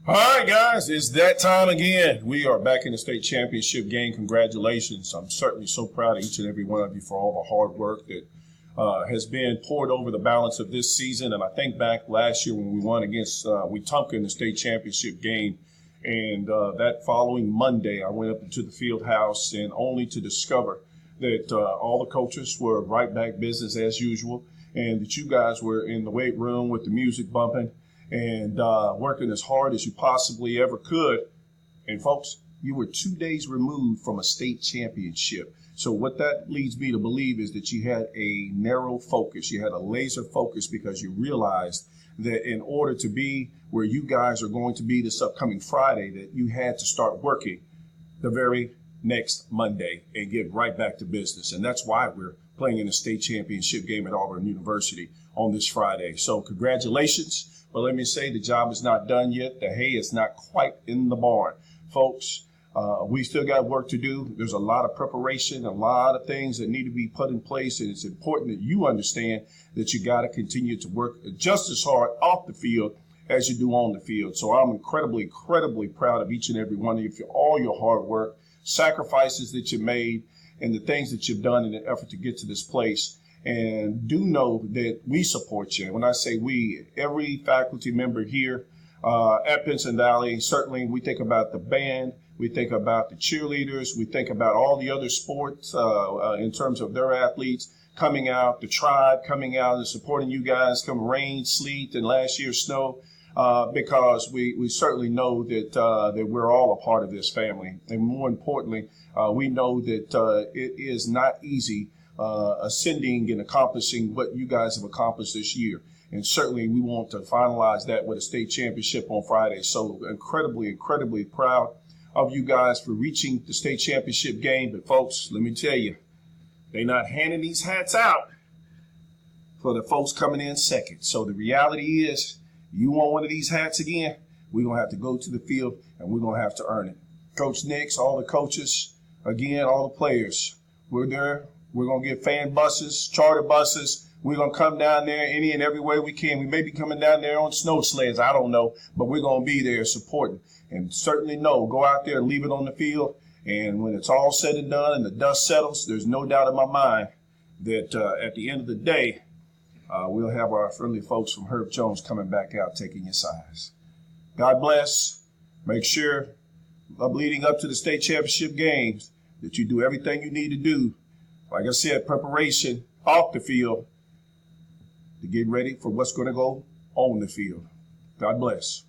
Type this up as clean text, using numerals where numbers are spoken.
All right, guys, it's that time again. We are back in the state championship game. Congratulations. I'm certainly so proud of each and every one of you for all the hard work that has been poured over the balance of this season. And I think back last year when we won against Wetumpka in the state championship game. And that following Monday, I went up into the field house and only to discover that all the coaches were right back business as usual and that you guys were in the weight room with the music bumping and working as hard as you possibly ever could. And folks, you were 2 days removed from a state championship. So what that leads me to believe is that you had a narrow focus. You had a laser focus because you realized that in order to be where you guys are going to be this upcoming Friday, that you had to start working the very next Monday and get right back to business. And that's why we're playing in a state championship game at Auburn University on this Friday. So congratulations. But let me say the job is not done yet. The hay is not quite in the barn. Folks, we still got work to do. There's a lot of preparation, a lot of things that need to be put in place. And it's important that you understand that you got to continue to work just as hard off the field as you do on the field. So I'm incredibly proud of each and every one of you for all your hard work, sacrifices that you made, and the things that you've done in an effort to get to this place. And do know that we support you. When I say we, every faculty member here at Pinson Valley, certainly we think about the band, we think about the cheerleaders, we think about all the other sports in terms of their athletes coming out, the tribe coming out and supporting you guys come rain, sleet, and last year's snow, because we certainly know that we're all a part of this family. And more importantly, we know that it is not easy ascending and accomplishing what you guys have accomplished this year. And certainly we want to finalize that with a state championship on Friday. So incredibly proud of you guys for reaching the state championship game. But folks, let me tell you, they're not handing these hats out for the folks coming in second. So the reality is, you want one of these hats again, we're going to have to go to the field and we're going to have to earn it. Coach Nix, all the coaches, again, all the players, we're there. We're going to get fan buses, charter buses. We're going to come down there any and every way we can. We may be coming down there on snow sleds. I don't know. But we're going to be there supporting. And certainly go out there and leave it on the field. And when it's all said and done and the dust settles, there's no doubt in my mind that at the end of the day, we'll have our friendly folks from Herb Jones coming back out taking your size. God bless. Make sure leading up to the state championship games that you do everything you need to do. Like I said, preparation off the field to get ready for what's going to go on the field. God bless.